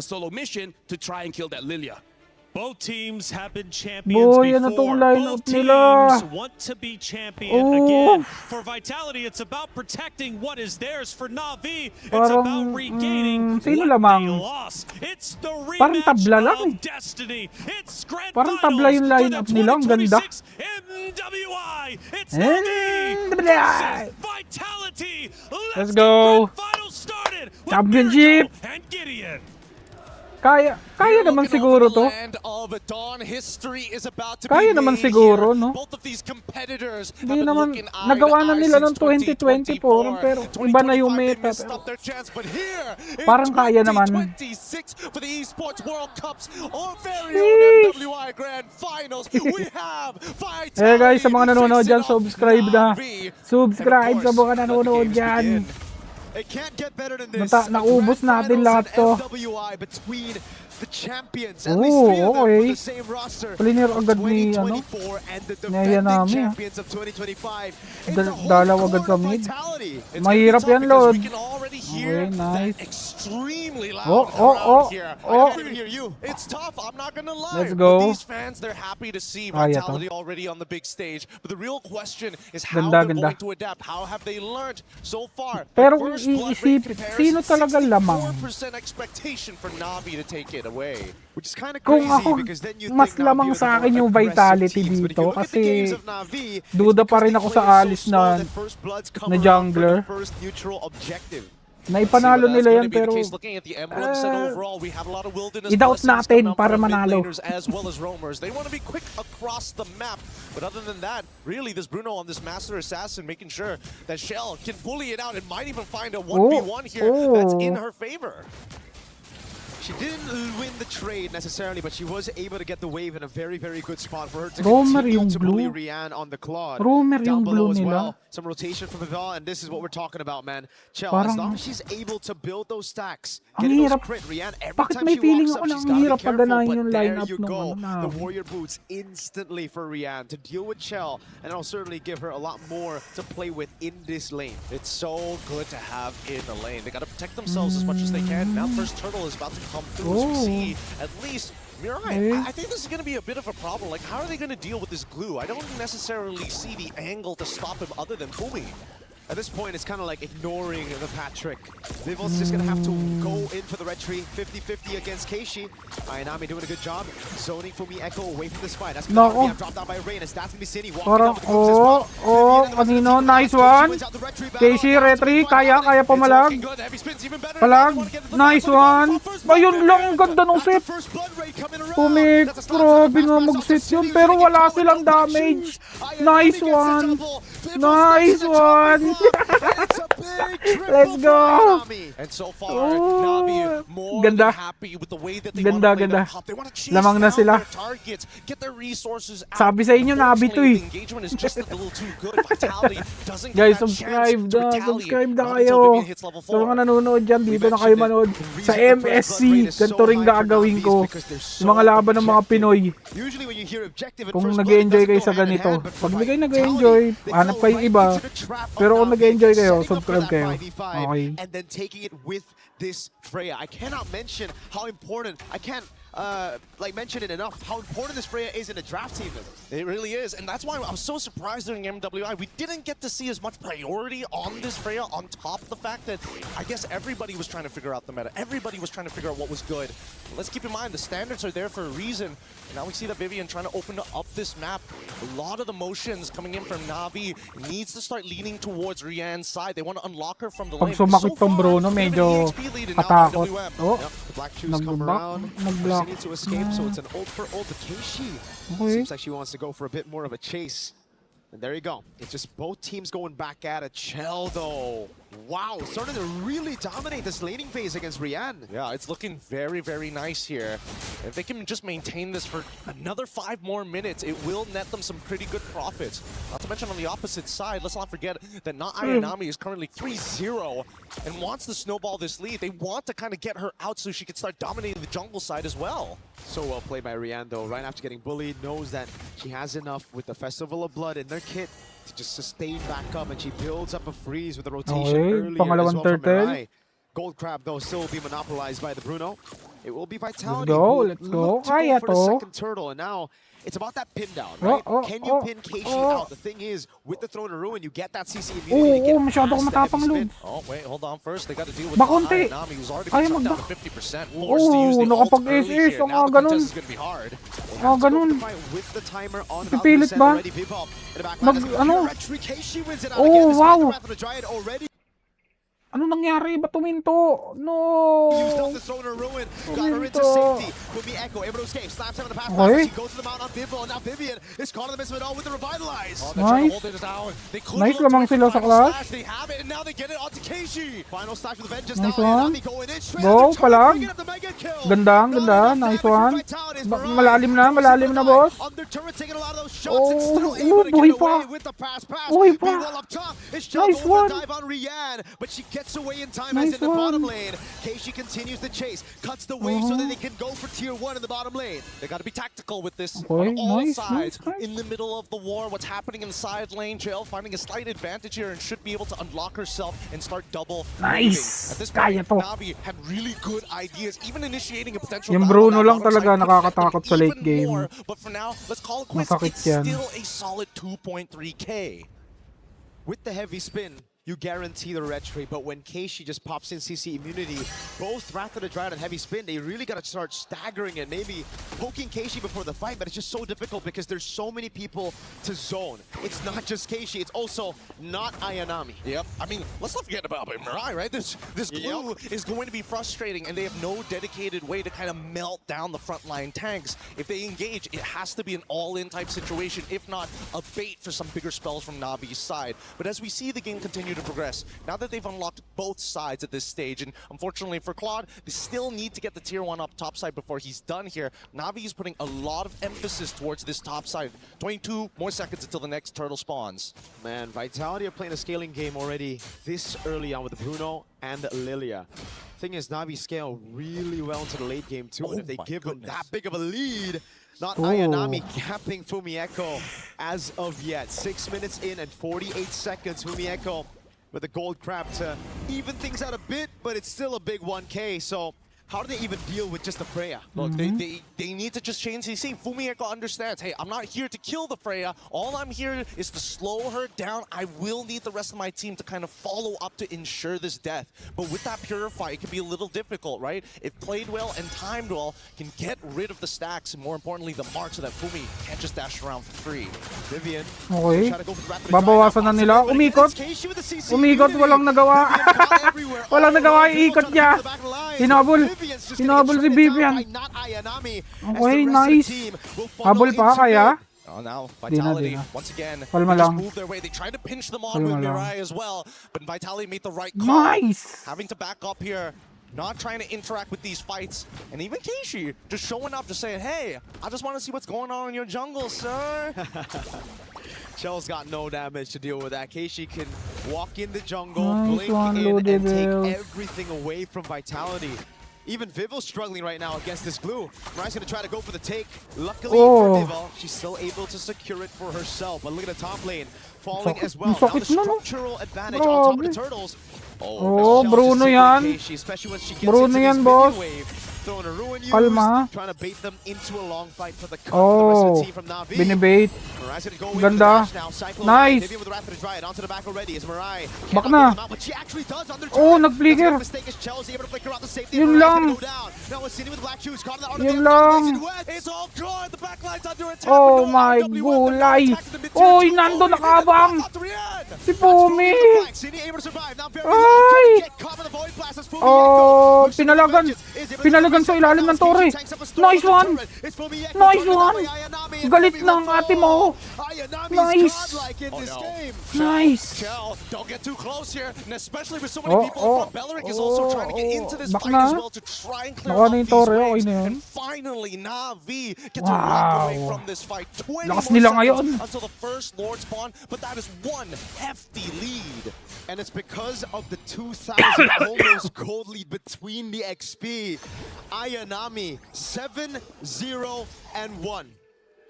solo mission to try and kill that Lilia. Both teams have been champions before. Both teams want to be champion again. For Vitality, it's about protecting what is theirs. For NAVI, it's about regaining what they lost. It's the rematch of destiny. It's grand finals for the 2026 MWI. It's NAVI versus Vitality. Let's go. Finals started with Championship and Gideon. Kaya naman siguro to. Kaya naman siguro, no? Hindi naman, nagawa na nila noong 2024, pero iba na yung meta. Parang kaya naman. Eh guys, sa mga nanonood dyan, subscribe na. Subscribe sa mga nanonood dyan. It can't get better than this. Naubos natin lahat to. MWI between the champions. At least three of them from the same roster. Player agad ni 2024 and the defending champions of 2025. Dalaw agad sa mid. Mahirap yan, Lord. We can already Okay, hear nice. that extremely loud crowd here. I can't even hear you. It's tough. I'm not gonna lie. Let's go. But these fans, they're happy to see Vitality already on the big stage. But the real question is how they're going to adapt. How have they learned so far? Pero iisipin, sino talaga lamang? 4% expectation for NAVI to take it away. Which is kind of Kung crazy ako, because then you mas think lamang NAVI sa are akin the yung more Vitality aggressive teams. But if dito you look at the kasi games of NAVI, duda pa rin ako sa alis na jungler. first neutral objective. Naipanalo nila yan, pero i-doubt natin para manalo. As well as roamers. They want to be quick across the map. But other than that, really, this Bruno on this Master Assassin making sure that Shell can bully it out and might even find a 1v1 here that's in her favor. She didn't win the trade necessarily, but she was able to get the wave in a very, very good spot for her to continue to bully Rian on the Claude. Down below as well. Some rotation from Vival, and this is what we're talking about, man. Chell, as long as she's able to build those stacks, get those crit, Rian, every time she walks up, she's gotta be careful, but there you go. The Warrior Boots instantly for Rian to deal with Chell, and it'll certainly give her a lot more to play with in this lane. It's so good to have in the lane. They gotta protect themselves as much as they can. Now first turtle is about to come through as we see at least Mirai. I think this is going to be a bit of a problem. Like, how are they going to deal with this glue? I don't necessarily see the angle to stop him other than booming. At this point, it's kind of like ignoring the Patrick. Vival's just going to have to go in for the red tree. 50-50 against Keishi. Nami doing a good job. Zoning Fumi Echo away from this fight. That's going to be dropped down by Reynes. That's going to be Cindy walking down the cliffs as well. Kanino, nice one. Keishi, retry. Kaya pumalag. Palag. Nice one. Ayun lang, ganda nung set. Pumik, grabe nga mag-set yun. Pero wala silang damage. Nice one. Nice one. Let's go. And so far, Navi more ganda. happy with the way that they want to play the top. They want to chase Lamang na sila. their targets, get their resources out. Sabi sa inyo, Navi to eh. The engagement is just a little too good. Vitality doesn't get Guys, that subscribe chance to na. retaliate. Subscribe na Not kayo. until Vivian hits level Sa mga 4. nanonood dyan, dito na kayo manood. Sa MSC, ganito rin gagawin ko. Yung mga laban ng mga Pinoy. Kung nag-enjoy kayo sa ganito. Pag hindi kayo nag-enjoy, hanap kayo iba. Pero kung nag-enjoy kayo, subscribe kayo. Okay. And then taking it with this Freya. I cannot mention how important, I can't mention it enough, how important this Freya is in a draft team. It really is, and that's why I'm so surprised during MWI. We didn't get to see as much priority on this Freya on top of the fact that I guess everybody was trying to figure out the meta. Everybody was trying to figure out what was good. But let's keep in mind, the standards are there for a reason. And now we see that Vivian trying to open up this map. A lot of the motions coming in from Navi needs to start leaning towards Rian's side. They want to unlock her from the lane. Pag sumakit tong Bruno, medyo patakot. Oh, nag-block. To escape, so it's an ult for ult to Keishi. Seems like she wants to go for a bit more of a chase. And there you go. It's just both teams going back at it. Chell, though. Wow, starting to really dominate this laning phase against Rian. Yeah, it's looking very, very nice here. If they can just maintain this for another 5 more minutes, it will net them some pretty good profits. Not to mention on the opposite side, let's not forget that Nami is currently 3-0 and wants to snowball this lead. They want to kind of get her out so she can start dominating the jungle side as well. So well played by Rian, though. Right after getting bullied, knows that she has enough with the Festival of Blood in their kit to just sustain back up, and she builds up a freeze with the rotation earlier as well from Mirai. Gold Crab, though, still will be monopolized by the Bruno. It will be Vitality. Let's go. Look to Kaya go for the to. second turtle, and now it's about that pin down, right? Can you pin Keishi out? The thing is, with the Throne of Ruin, you get that CC immunity to get masyado ko past the heavy matapang, spin. Lods. Oh, wait, hold on first. They got to deal with Bakonti. Nami, who's already Kaya been shut down magda- to 50%. Forced to use the ult nakapag-SS, early here. ang Now the ganun. contest is going to be hard. Ganun. With the timer on Pipilit ba? already. Vivop in the back Mag- line. ano? Keishi wins it out Oh, again. Despite wow. the Wrath of the Dryad already Ano nangyari? Ba't tuminto? No! used up the Throne of Ruin, got her into Tuminto. safety. Kumi Echo able to escape, slaps him in the pass. Okay. She goes to the mount on Vivo, and now Vivian is caught in the midst of it all with the Revitalize. Oh, they're trying to Nice. hold it down. They couldn't Nice look to lamang it for sila sa final clash. slash. They have it, and now they get it onto Keishi. Final slash with Vengeance Nice now. one. Nami going in straight Go, out the turret, palag. bringing up the mega kill. Ganda. Not enough Nice damage for one. Vitality's Mariah. Mariah. Malalim na, boss. Under turret taking a lot of those shots and still Oh, able to buhay get pa. away with the pass. Buhay pa. Meanwhile up top, it's Shell Nice going for one. the dive on Rian, but she gets away in time Nice as in the bottom one. lane. Keishi continues the chase, cuts the wave so that they can go for tier 1 in the bottom lane. They got to be tactical with this Okay, on all nice, sides. nice. In the middle of the war, what's happening in the side lane, JL finding a slight advantage here and should be able to unlock herself and start double Nice. moving. At this Kaya point, to. Navi had really good ideas, even initiating a potential Yung battle Bruno on that lang bottom talaga side could affect nakakatakot them sa late even game. more. But for now, let's call it quits. Masakit It's yan. still a solid 2.3K. With the heavy spin, you guarantee the retry, but when Keishi just pops in CC immunity, both Wrath of the Dryad and heavy spin, they really got to start staggering it, maybe poking Keishi before the fight, but it's just so difficult because there's so many people to zone. It's not just Keishi, it's also not Ayanami. Yep. I mean, let's not forget about Mirai, right? This glue is going to be frustrating, and they have no dedicated way to kind of melt down the frontline tanks. If they engage, it has to be an all-in type situation, if not a bait for some bigger spells from Navi's side. But as we see the game continue to progress, now that they've unlocked both sides at this stage, and unfortunately for Claude, they still need to get the tier 1 up top side before he's done here. Navi is putting a lot of emphasis towards this top side. 22 more seconds until the next turtle spawns. Man, Vitality are playing a scaling game already this early on with Bruno and Lilia. Thing is, Navi scale really well into the late game too, and if they my give them goodness. that big of a lead, not Ooh. Ayanami capping Fumieko as of yet. 6 minutes in and 48 seconds, Fumieko with a gold crab to even things out a bit, but it's still a big 1K, so how do they even deal with just the Freya? Look, they need to just change CC. Fumieko understands, hey, I'm not here to kill the Freya. All I'm here is to slow her down. I will need the rest of my team to kind of follow up to ensure this death. But with that Purify, it can be a little difficult, right? If played well and timed well, can get rid of the stacks, and more importantly, the mark, so that Fumi can't just dash around for free. Vivian. Okay. try to go for the rapid Babawasan na drive. nila. But again, Umikot. it's Keishi with the CC Umikot, immunity. walang nagawa. Vivian caught everywhere. Walang Oh, nagawa, no, iikot Vivian niya. to the back of the line. Hinabol. Vivian's just Hinabol gonna si get shut Vivian. down by not Ayanami, as Okay, the rest of the nice. team will funnel Habol pa, into kaya? mid. Oh, now Di na, Vitality, di na. once again, Palma they just lang. move their way. They tried to pinch them on Palma with lang. Mirai as well, but Vitality made the right call. Nice. Having to back up here, not trying to interact with these fights. And even Keishi just showing up, just saying, hey, I just want to see what's going on in your jungle, sir. Shell's got no damage to deal with that. Keishi can walk in the jungle, Nice blink one, in, and take Ludiville. everything away from Vitality. Even Vivil's struggling right now against this glue. Mariah's gonna try to go for the take. Luckily for Vivel, she's still able to secure it for herself. But look at the top lane, falling Sakit- as well. sakit Now the na, no? structural advantage on top of the Grabe. turtles. Oh, Shell Bruno just yan. Keishi, especially when she gets Bruno into yan, this boss. minion wave. Throwing a ruin use, Kalma. trying to bait them into a long fight for the cut for the rest of the team from Navi. Binibait. Mariah's gonna go in Ganda. with the dash now. Cyclone Nice. Vivian with the Wrath of the Dryad onto the back already. Is Mariah Bak cannot na. get them out, but she actually does under Oh, turret. nag-flicker. That's a mistake as Chelsea able to flicker out the safety. Yun Mariah's lang. gonna go down. Now it's City with the black shoes. Caught in the art of Yun the lang. Blazing West. It's all good. The backline's under attack. Oh but no my RW1. gulay. They're not attacking the mid-tier Oy, two. nando Fumi nakabang. out to Rian. Si Pumi. City able to survive. Now very Ay. low. Trying to get caught by the void blast as Fumi Oh, Looks to pinalagan. Vengeance. Is able to Pinalagan sa ilalim ng torre. tanks up a storm Nice with the one. turret. It's Fumi Nice joined one. by Ayanami, and Galit Fumi ng will ate mo. fall. Ayanami's Nice. godlike in Oh, this no. game. Nice. Shell, don't get too close here, and especially with so many Oh, people oh, in front. Belleric is also oh, trying to get into this Bak fight na. as well to try and clear Nakuha up na yung these torre, okay waves. na yun. And finally, Navi get to walk away Wow. from this fight. 20 Lakas more nila seconds ngayon. until the first Lord spawn, but that is one hefty lead. And it's because of the 2,000 almost gold lead between the XP. Ayanami 7-0-1.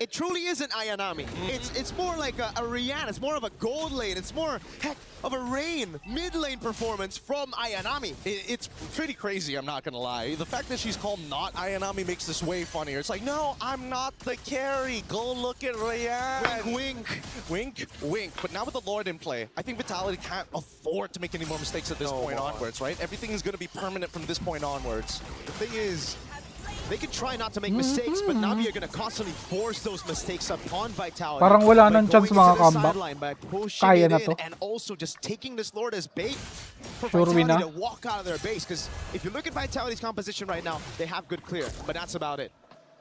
It truly isn't Ayanami. It's more like a Rihanna. It's more of a gold lane. It's more, heck, of a Rain mid lane performance from Ayanami. It's pretty crazy, I'm not gonna lie. The fact that she's called not Ayanami makes this way funnier. It's like, no, I'm not the carry. Go look at Ryan. Wink, Wink, wink. But now with the Lord in play, I think Vitality can't afford to make any more mistakes at this point onwards, right? Everything is gonna be permanent from this point onwards. The thing is, they can try not to make mistakes, but Navi are going to constantly force those mistakes upon Vitality. Parang wala nang by going chance mga into the comeback. sideline, by pushing Kaya it na in, to. and also just taking this Lord as bait for Sure we Vitality na. to walk out of their base. Because if you look at Vitality's composition right now, they have good clear, but that's about it.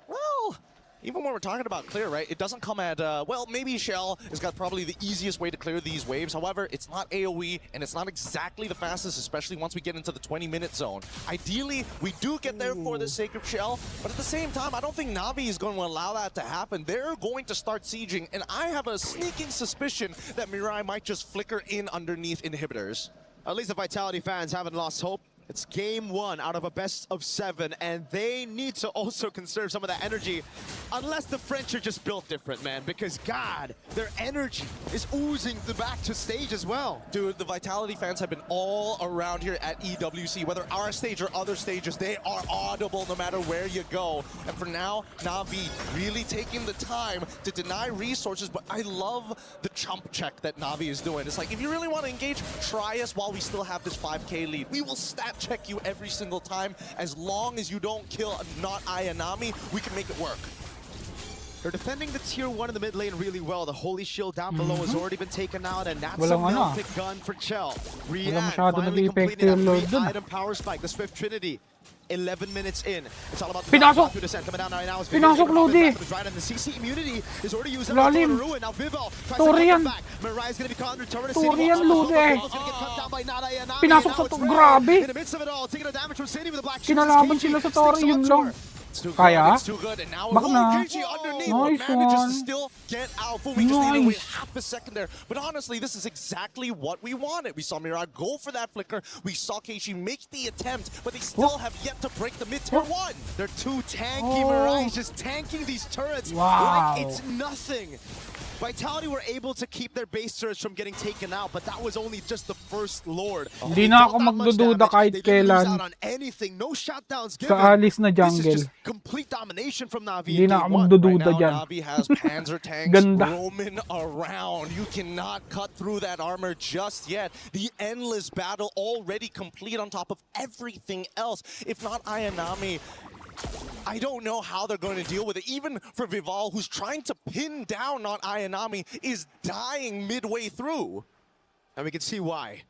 Well, even when we're talking about clear, right, it doesn't come at, well, maybe Shell has got probably the easiest way to clear these waves. However, it's not AoE, and it's not exactly the fastest, especially once we get into the 20-minute zone. Ideally, we do get there for the sake of Shell, but at the same time, I don't think Navi is going to allow that to happen. They're going to start sieging, and I have a sneaking suspicion that Mirai might just flicker in underneath inhibitors. At least the Vitality fans haven't lost hope. It's game 1 out of a best of 7, and they need to also conserve some of that energy, unless the French are just built different, man, because, God, their energy is oozing back to stage as well. Dude, the Vitality fans have been all around here at EWC, whether our stage or other stages, they are audible no matter where you go. And for now, Navi really taking the time to deny resources, but I love the chump check that Navi is doing. It's like, if you really want to engage, try us while we still have this 5K lead. We will stat check you every single time. As long as you don't kill not Ayanami, we can make it work. They're defending the tier 1 in the mid lane really well. The Holy Shield down below has already been taken out, and that's Walang a ano. melted gun for Chell. Rian masyado finally completing nag-effective that load dun. 3-item power spike, the Swift Trinity. 11 minutes in. It's all about the Pinasok! through descent coming down right now. Pinasok, Lodi! And the CC immunity is already used up Lalim. to ruin. Now Vival tries Tori to yan. come back. Mariah's gonna be caught under turret. Tori yan, Lodi. It's gonna get cut down by Nada Ayanami. Pinasok sa And now to- it's Ray grabe. in the midst of it all, taking a damage from City with the black Kinalaban sila sa Tori, yun lang. It's too Kaya? good, it's too good. And now, Baka na. KG underneath, Nice but manages one. to still get out. We just need to wait Nice. half a second there. But honestly, this is exactly what we wanted. We saw Mirai go for that flicker. We saw Keishi make the attempt, but they still have yet to break the mid-tier 1. They're too tanky. Oh. Mirai's just tanking these turrets Wow. like it's nothing. Vitality were able to keep their base turrets from getting taken out, but that was only just the first Lord. Hindi They na dealt ako that much magdududa damage. kahit They didn't lose kailan out on anything. No shutdowns given. sa alis na This jungle. is just complete domination from Navi. Hindi in na game ako one. magdududa Right now, dyan. Navi has panzer tanks Ganda. roaming around. You cannot cut through that armor just yet. The endless battle already complete on top of everything else. If not Ayanami, I don't know how they're going to deal with it. Even for Vival, who's trying to pin down not Ayanami, is dying midway through. And we can see why.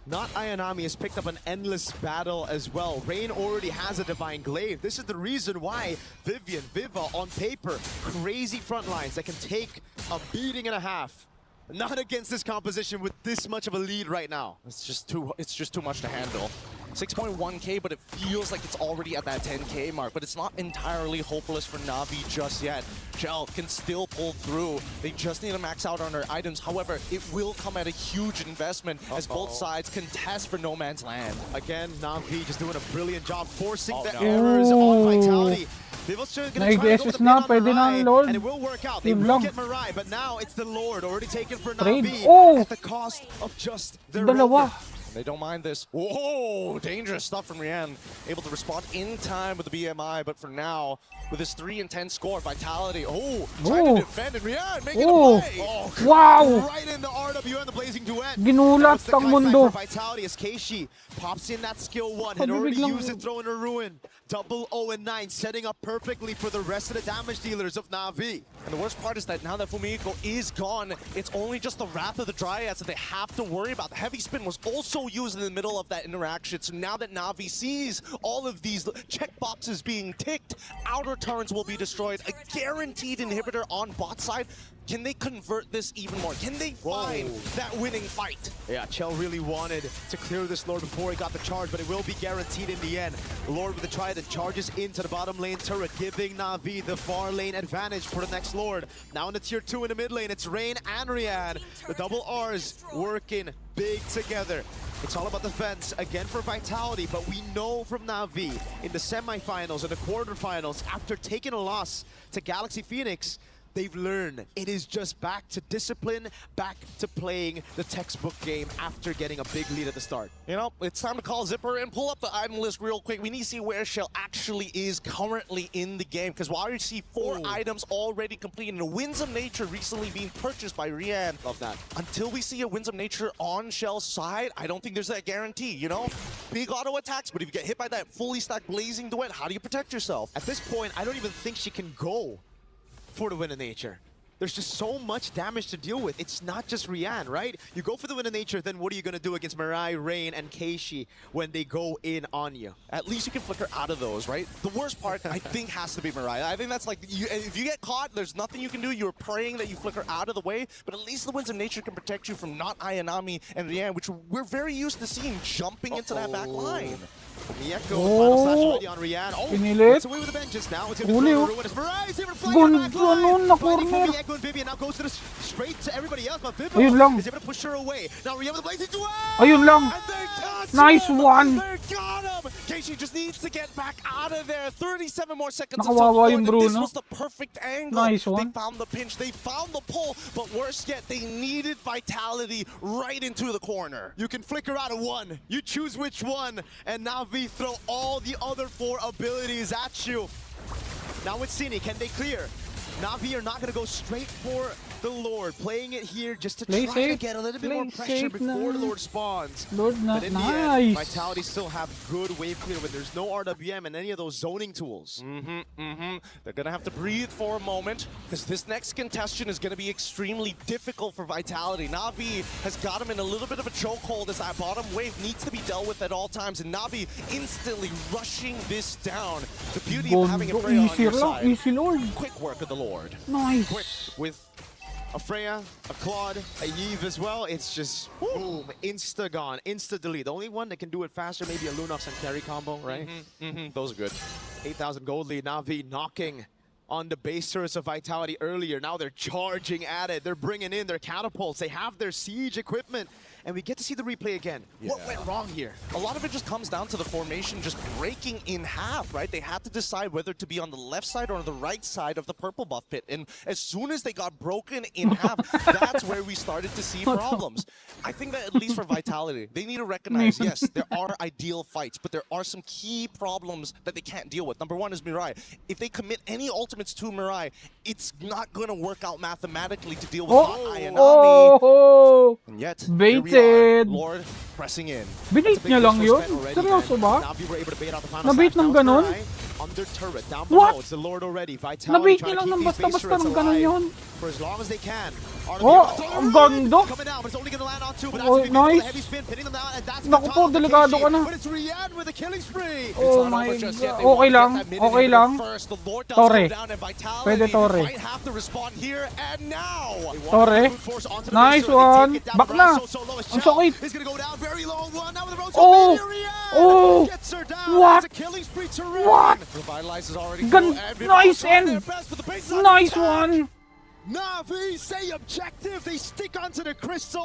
Not Ayanami has picked up an endless battle as well. Rain already has a Divine Glaive. This is the reason why Viva on paper, crazy front lines that can take a beating and a half. Not against this composition with this much of a lead right now. It's just too much to handle. 6.1k, but it feels like it's already at that 10k mark, but it's not entirely hopeless for Navi just yet. Shell can still pull through. They just need to max out on their items. However, it will come at a huge investment as both sides contest for no man's land. Again, Navi just doing a brilliant job forcing the no. errors on Vitality. Vival's gonna try to go with the pin na, on pwede na, Mirai, Lord. and it will work out. They Yun will lang. get Mirai, but now it's the Lord already taken for Trade. Navi Oh! at the cost of just their Dalawa. Rover. They don't mind this. Whoa, dangerous stuff from Rian. Able to respond in time with the BMI, but for now, with his 3 and 10 score, Vitality, trying to defend, and Rian making a play. Oh, Wow! right in the RWN, the Blazing Duet. Ginulat Now it's the ang comeback mundo. for Vitality as Keishi pops in that skill 1, had Sabi already biglang- used it, throwing a ruin. 0-0-9, setting up perfectly for the rest of the damage dealers of Navi. And the worst part is that now that Fumiko is gone, it's only just the Wrath of the Dryads that they have to worry about. The Heavy Spin was also used in the middle of that interaction, so now that Navi sees all of these checkboxes being ticked, outer turrets will be destroyed, a guaranteed inhibitor on bot side. Can they convert this even more? Can they find that winning fight? Yeah, Chell really wanted to clear this Lord before he got the charge, but it will be guaranteed in the end. Lord with the trident charges into the bottom lane turret, giving Na'Vi the far lane advantage for the next Lord. Now in the tier 2 in the mid lane, it's Rain and Rian. The double R's working big together. It's all about defense again for Vitality, but we know from Na'Vi in the semifinals and the quarterfinals, after taking a loss to Galaxy Phoenix, they've learned it is just back to discipline, back to playing the textbook game after getting a big lead at the start. You know, it's time to call Zipper and pull up the item list real quick. We need to see where Shell actually is currently in the game, because while you see 4 items already completed and a Winds of Nature recently being purchased by Rian. Love that. Until we see a Winds of Nature on Shell's side, I don't think there's that guarantee, you know? Big auto attacks, but if you get hit by that fully stacked Blazing Duet, how do you protect yourself? At this point, I don't even think she can go for the Wind of Nature. There's just so much damage to deal with. It's not just Rian, right? You go for the Wind of Nature, then what are you going to do against Mirai, Rain, and Keishi when they go in on you? At least you can flicker out of those, right? The worst part, I think, has to be Mirai. I think that's like, if you get caught, there's nothing you can do. You're praying that you flicker out of the way, but at least the Winds of Nature can protect you from not Ayanami and Rian, which we're very used to seeing jumping into that back line. Mieko, final slash already on Rian. Pinilit. It's away with the vengeance now. It's going to Uli, be oh. Ruin. It's Mirai's even flying back Ganda nun, line. na Fighting for corner. Mieko and Vivian now goes to the straight to everybody else, but Ayun lang. Vivian is able to push her away. Now Rian with the Blazing Duel! Ayun lang. And they got Nice him! one. They got him! Keishi just needs to get back out of there. 37 more seconds Nakawawa until yung the This Bruno. was the perfect angle. Nice They one. found the pinch, they found the pull, but worse yet, they needed Vitality right into the corner. You can flicker out of one. You choose which one, and Na'Vi throw all the other 4 abilities at you. Now with Cine, can they clear? Na'Vi are not going to go straight for the Lord, playing it here just to Play try safe. to get a little bit more Play pressure safe before na. the Lord spawns. Lord na, But in the end, nice. Vitality still have good wave clear when there's no RWM and any of those zoning tools. They're gonna have to breathe for a moment, because this next contestant is gonna be extremely difficult for Vitality. Na'Vi has got him in a little bit of a chokehold as that bottom wave needs to be dealt with at all times, and Na'Vi instantly rushing this down. The beauty of having a Gondo, Freya on easy your lang, side. easy Lord. Quick work of the Lord. Nice. With a Freya, a Claude, a Yves as well, it's just boom, insta gone, insta delete. The only one that can do it faster, maybe a Lunox and carry combo, right? Those are good. 8,000 gold lead, Na'Vi knocking on the base turrets of Vitality earlier. Now they're charging at it. They're bringing in their catapults. They have their siege equipment. And we get to see the replay again. What Yeah. went wrong here? A lot of it just comes down to the formation just breaking in half, right? They had to decide whether to be on the left side or on the right side of the purple buff pit. And as soon as they got broken in half, that's where we started to see problems. I think that at least for Vitality, they need to recognize, yes, there are ideal fights, but there are some key problems that they can't deal with. Number one is Mirai. If they commit any ultimates to Mirai, it's not going to work out mathematically to deal with Ayanami. Oh! And yet, Baited. here we are, Lord pressing in. Binate niya lang yun? Seryoso ba? Na'Vi were able to bait out the final Nabait slash. ng Now ganon? Mirai under turret, down What? below. It's the Lord already. Vitality Nabait trying niya lang to ng keep these base basta-basta turrets ng ganon alive yun. for as long as they can. Oh, ang ganda. Coming down, but it's only going to land on 2. But Oh, that's going to be nice. a heavy spin, pinning them down, and that's Naku the po, top delikado ka na. But it's Rian with a killing spree. Oh my God. Okay lang, okay lang. Torre. Pwede Torre. Torre. Nice one. Back na. Ang sakit. Oh! Oh! What? What? Nice end. Nice one. Na'Vi say objective. They stick onto the crystal.